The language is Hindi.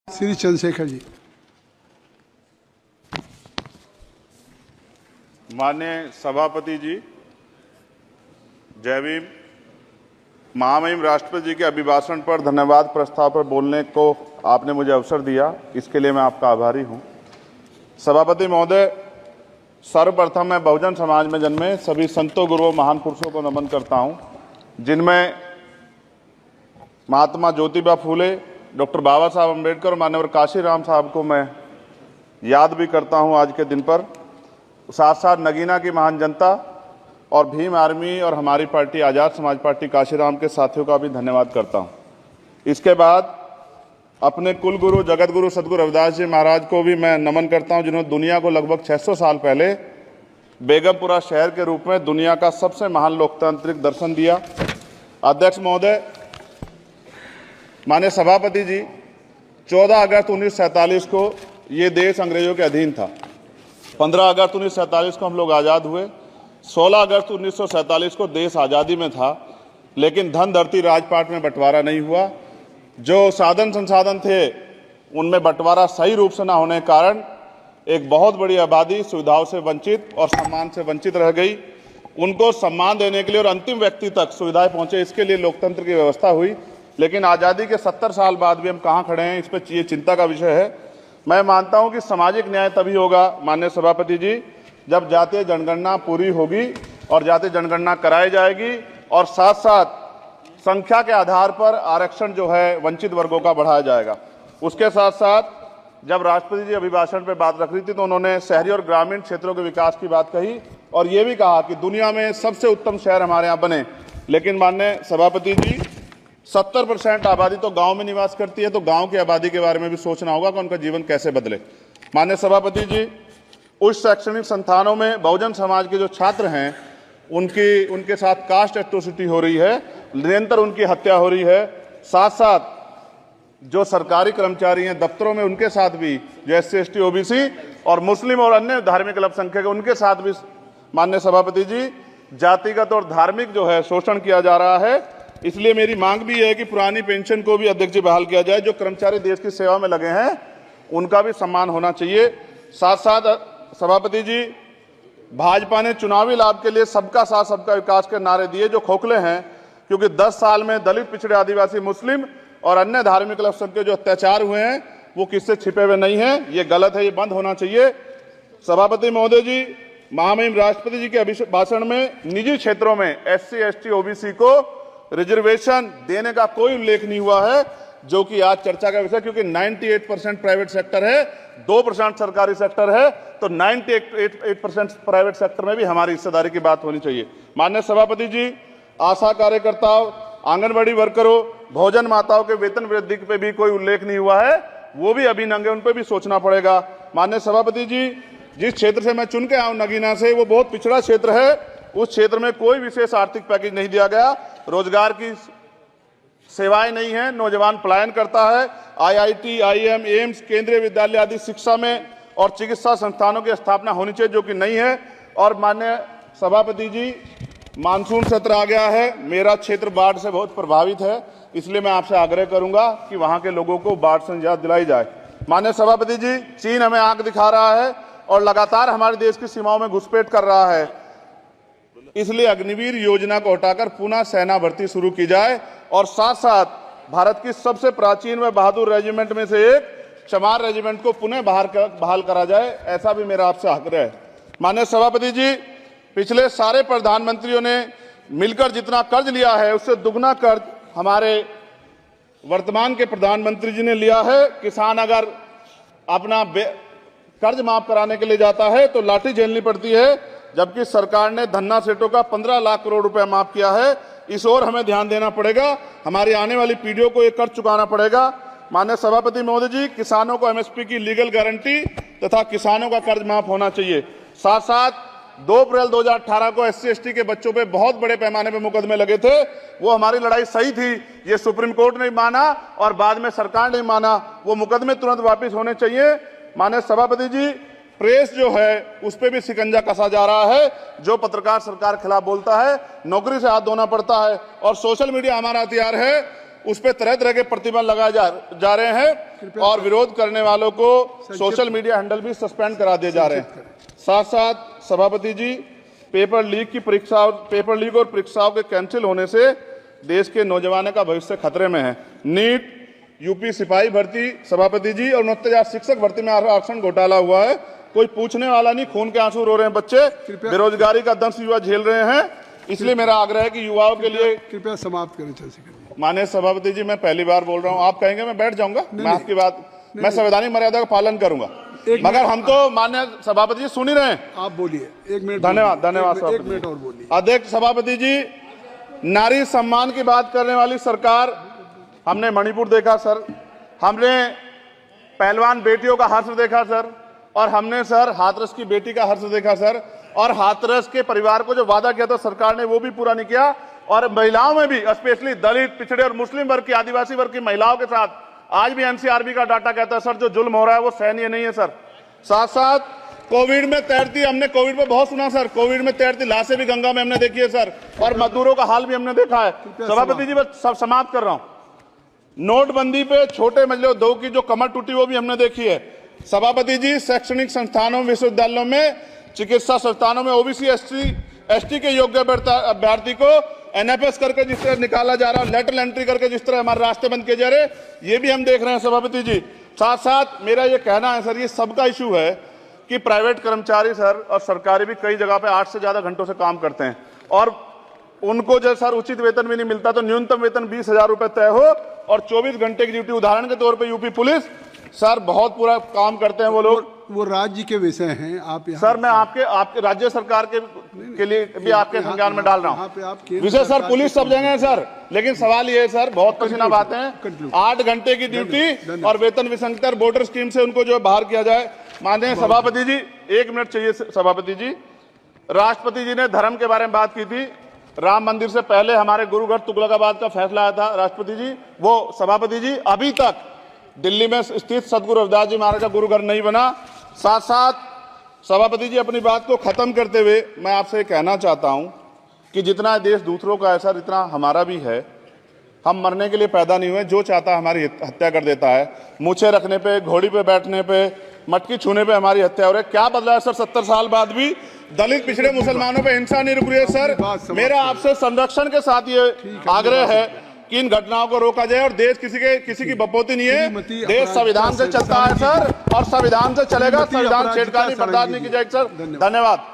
श्री चंद्रशेखर जी। माननीय सभापति जी, जय भीम। महामहिम राष्ट्रपति जी के अभिभाषण पर धन्यवाद प्रस्ताव पर बोलने को आपने मुझे अवसर दिया, इसके लिए मैं आपका आभारी हूं। सभापति महोदय, सर्वप्रथम मैं बहुजन समाज में जन्मे सभी संतों, गुरुओं, महान पुरुषों को नमन करता हूं, जिनमें महात्मा ज्योतिबा फूले, डॉक्टर बाबा साहब अम्बेडकर और मान्यवर काशीराम साहब को मैं याद भी करता हूं आज के दिन पर। साथ साथ नगीना की महान जनता और भीम आर्मी और हमारी पार्टी आज़ाद समाज पार्टी काशीराम के साथियों का भी धन्यवाद करता हूं। इसके बाद अपने कुल गुरु जगत गुरु सदगुरु रविदास जी महाराज को भी मैं नमन करता हूं, जिन्होंने दुनिया को लगभग 600 साल पहले बेगमपुरा शहर के रूप में दुनिया का सबसे महान लोकतांत्रिक दर्शन दिया। अध्यक्ष महोदय, माननीय सभापति जी, 14 अगस्त 1947 को ये देश अंग्रेजों के अधीन था। 15 अगस्त 1947 को हम लोग आज़ाद हुए। 16 अगस्त 1947 को देश आज़ादी में था, लेकिन धन धरती राजपाट में बंटवारा नहीं हुआ। जो साधन संसाधन थे उनमें बंटवारा सही रूप से न होने के कारण एक बहुत बड़ी आबादी सुविधाओं से वंचित और सम्मान से वंचित रह गई। उनको सम्मान देने के लिए और अंतिम व्यक्ति तक सुविधाएं पहुंचे, इसके लिए लोकतंत्र की व्यवस्था हुई। लेकिन आज़ादी के 70 साल बाद भी हम कहाँ खड़े हैं, इस पर ये चिंता का विषय है। मैं मानता हूं कि सामाजिक न्याय तभी होगा माननीय सभापति जी, जब जातीय जनगणना पूरी होगी और जातीय जनगणना कराई जाएगी और साथ साथ संख्या के आधार पर आरक्षण जो है वंचित वर्गों का बढ़ाया जाएगा। उसके साथ साथ जब राष्ट्रपति जी अभिभाषण पर बात रख रही थी तो उन्होंने शहरी और ग्रामीण क्षेत्रों के विकास की बात कही और ये भी कहा कि दुनिया में सबसे उत्तम शहर हमारे यहाँ बने। लेकिन माननीय सभापति जी, 70% आबादी तो गांव में निवास करती है, तो गांव की आबादी के बारे में भी सोचना होगा कि उनका जीवन कैसे बदले। माननीय सभापति जी, उच्च शैक्षणिक संस्थानों में बहुजन समाज के जो छात्र हैं उनके साथ कास्ट एट्रोसिटी हो रही है, निरंतर उनकी हत्या हो रही है। साथ साथ जो सरकारी कर्मचारी हैं दफ्तरों में, उनके साथ भी जो SC ST OBC और मुस्लिम और अन्य धार्मिक अल्पसंख्यक है, उनके साथ भी माननीय सभापति जी जातिगत और धार्मिक जो है शोषण किया जा रहा है। इसलिए मेरी मांग भी है कि पुरानी पेंशन को भी अध्यक्ष जी बहाल किया जाए। जो कर्मचारी देश की सेवा में लगे हैं उनका भी सम्मान होना चाहिए। साथ साथ सभापति जी, भाजपा ने चुनावी लाभ के लिए सबका साथ सबका विकास के नारे दिए जो खोखले हैं, क्योंकि 10 साल में दलित, पिछड़े, आदिवासी, मुस्लिम और अन्य धार्मिक अल्पसंख्यक जो अत्याचार हुए हैं वो किससे छिपे हुए नहीं हैं। ये गलत है, ये बंद होना चाहिए। सभापति महोदय जी, महामहिम राष्ट्रपति जी के अभिभाषण में निजी क्षेत्रों में SC ST OBC को रिजर्वेशन देने का कोई उल्लेख नहीं हुआ है, जो कि आज चर्चा का विषय, क्योंकि 98% प्राइवेट सेक्टर है, 2% सरकारी सेक्टर है, तो 98% प्राइवेट सेक्टर में भी हमारी हिस्सेदारी की बात होनी चाहिए। माननीय सभापति जी, आशा कार्यकर्ताओं, आंगनबाड़ी वर्करों, भोजन माताओं के वेतन वृद्धि पे भी कोई उल्लेख नहीं हुआ है, वो भी अभी नंगे, उन पर भी सोचना पड़ेगा। माननीय सभापति जी, जिस क्षेत्र से मैं चुन के आऊं नगीना से, वो बहुत पिछड़ा क्षेत्र है। उस क्षेत्र में कोई विशेष आर्थिक पैकेज नहीं दिया गया, रोजगार की सेवाएं नहीं है, नौजवान पलायन करता है। IIT, IIM, एम्स, केंद्रीय विद्यालय आदि शिक्षा में और चिकित्सा संस्थानों की स्थापना होनी चाहिए, जो कि नहीं है। और माननीय सभापति जी, मानसून सत्र आ गया है, मेरा क्षेत्र बाढ़ से बहुत प्रभावित है, इसलिए मैं आपसे आग्रह करूंगा कि वहां के लोगों को बाढ़ से निजात दिलाई जाए। माननीय सभापति जी, चीन हमें आंख दिखा रहा है और लगातार हमारे देश की सीमाओं में घुसपैठ कर रहा है, इसलिए अग्निवीर योजना को हटाकर पुनः सेना भर्ती शुरू की जाए और साथ साथ भारत की सबसे प्राचीन व बहादुर रेजिमेंट में से एक चमार रेजिमेंट को पुनः बहाल करा जाए, ऐसा भी मेरा आपसे आग्रह है। माननीय सभापति जी, पिछले सारे प्रधानमंत्रियों ने मिलकर जितना कर्ज लिया है उससे दुगना कर्ज हमारे वर्तमान के प्रधानमंत्री जी ने लिया है। किसान अगर अपना कर्ज माफ कराने के लिए जाता है तो लाठी झेलनी पड़ती है, जबकि सरकार ने धन्ना सेठों का 15 लाख करोड़ रुपए माफ किया है। इस ओर हमें ध्यान देना पड़ेगा, हमारी आने वाली पीढ़ियों को ये कर्ज चुकाना पड़ेगा। माननीय सभापति महोदय जी, किसानों को MSP की लीगल गारंटी तथा किसानों का कर्ज माफ होना चाहिए। साथ साथ 2 अप्रैल 2018 को SC ST के बच्चों पे बहुत बड़े पैमाने पे मुकदमे लगे थे, वो हमारी लड़ाई सही थी, ये सुप्रीम कोर्ट ने माना और बाद में सरकार ने माना, वो मुकदमे तुरंत वापिस होने चाहिए। माननीय सभापति जी, प्रेस जो है उस पर भी शिकंजा कसा जा रहा है। जो पत्रकार सरकार के खिलाफ बोलता है, नौकरी से हाथ धोना पड़ता है। और सोशल मीडिया हमारा हथियार है। उस पर तरह तरह के प्रतिबंध लगाए जा रहे हैं और विरोध करने वालों को सोशल मीडिया हैंडल भी सस्पेंड करा दिए जा रहे हैं। साथ साथ सभापति जी, पेपर लीक और परीक्षाओं के कैंसिल होने से देश के नौजवानों का भविष्य खतरे में है। नीट, यूपी सिपाही भर्ती सभापति जी और 69,000 शिक्षक भर्ती में आरक्षण घोटाला हुआ है, कोई पूछने वाला नहीं, खून के आंसू रो रहे हैं बच्चे, बेरोजगारी का दंश युवा झेल रहे हैं। इसलिए मेरा आग्रह है कि युवाओं के लिए कृपया समाप्त करें। चर्चा माननीय सभापति जी, मैं पहली बार बोल रहा हूं, आप कहेंगे मैं बैठ जाऊंगा, मैं आपकी बात, मैं संवैधानिक मर्यादा का पालन करूंगा, मगर हम तो माननीय सभापति जी सुन ही रहे हैं। आप बोलिए, 1 मिनट। धन्यवाद। 1 मिनट और बोलिए। अध्यक्ष सभापति जी, नारी सम्मान की बात करने वाली सरकार, हमने मणिपुर देखा सर, हमने पहलवान बेटियों का हर्ष देखा सर, और हमने सर हाथरस की बेटी का हर्ष देखा सर, और हाथरस के परिवार को जो वादा किया था सरकार ने वो भी पूरा नहीं किया। और महिलाओं में भी, स्पेशली दलित, पिछड़े और मुस्लिम वर्ग की, आदिवासी वर्ग की महिलाओं के साथ आज भी एनसीआरबी का डाटा कहता है सर जो जुल्म हो रहा है वो सहनीय नहीं है सर। साथ साथ कोविड में तैरती, हमने कोविड में बहुत सुना सर, कोविड में तैरती लाशें भी गंगा में हमने देखी है सर, और मजदूरों का हाल भी हमने देखा है। सभापति जी, बस सब समाप्त कर रहा हूं। नोटबंदी पे छोटे मजले उद्योग की जो कमर टूटी वो भी हमने देखी है। सभापति जी, शैक्षणिक संस्थानों, विश्वविद्यालयों में, चिकित्सा संस्थानों में ओबीसी एसटी के योग्य अभ्यर्थी को एनएफएस करके जिस तरह निकाला जा रहा है, लेटरल एंट्री करके जिस तरह हमारे रास्ते बंद किए जा रहे, ये भी हम देख रहे हैं सभापति जी। साथ साथ मेरा ये कहना है सर, ये सबका इशू है कि प्राइवेट कर्मचारी सर और सरकारी भी कई जगह पे 8 से ज्यादा घंटों से काम करते हैं और उनको जो सर उचित वेतन भी नहीं मिलता, तो न्यूनतम वेतन 20,000 रुपए तय हो और 24 घंटे की ड्यूटी। उदाहरण के तौर पे यूपी पुलिस सर बहुत पूरा काम करते हैं वो लोग, वो राज्य के विषय हैं। आप सर मैं आपके राज्य सरकार के लिए भी आपके संज्ञान में डाल रहा हूँ विषय सर, पुलिस सब जगह है सर, लेकिन सवाल ये है सर, बहुत पसीना बातें हैं, 8 घंटे की ड्यूटी और वेतन विसंगति, बॉर्डर स्कीम से उनको जो बाहर किया जाए। माननीय सभापति जी, 1 मिनट चाहिए सभापति जी। राष्ट्रपति जी ने धर्म के बारे में बात की थी, राम मंदिर से पहले हमारे गुरुघर तुगलकाबाद का फैसला आया था राष्ट्रपति जी, वो सभापति जी अभी तक दिल्ली में स्थित सदगुरु रविदास जी महाराज का गुरुघर नहीं बना। साथ साथ सभापति जी, अपनी बात को खत्म करते हुए मैं आपसे कहना चाहता हूं कि जितना देश दूसरों का है सर, इतना हमारा भी है। हम मरने के लिए पैदा नहीं हुए, जो चाहता है हमारी हत्या कर देता है। मूछें रखने पे, घोड़ी पे बैठने पे, मटकी छूने पे हमारी हत्या हो रही है। क्या बदला है सर 70 साल बाद भी? दलित, पिछड़े, मुसलमानों पे हिंसा नहीं रुक रही है सर। मेरा आपसे संरक्षण के साथ ये आग्रह है कि इन घटनाओं को रोका जाए और देश किसी की बपोती नहीं है, देश संविधान से चलता है सर और संविधान से चलेगा, संविधान छेड़खानी बर्दाश्त नहीं की जाएगी सर। धन्यवाद।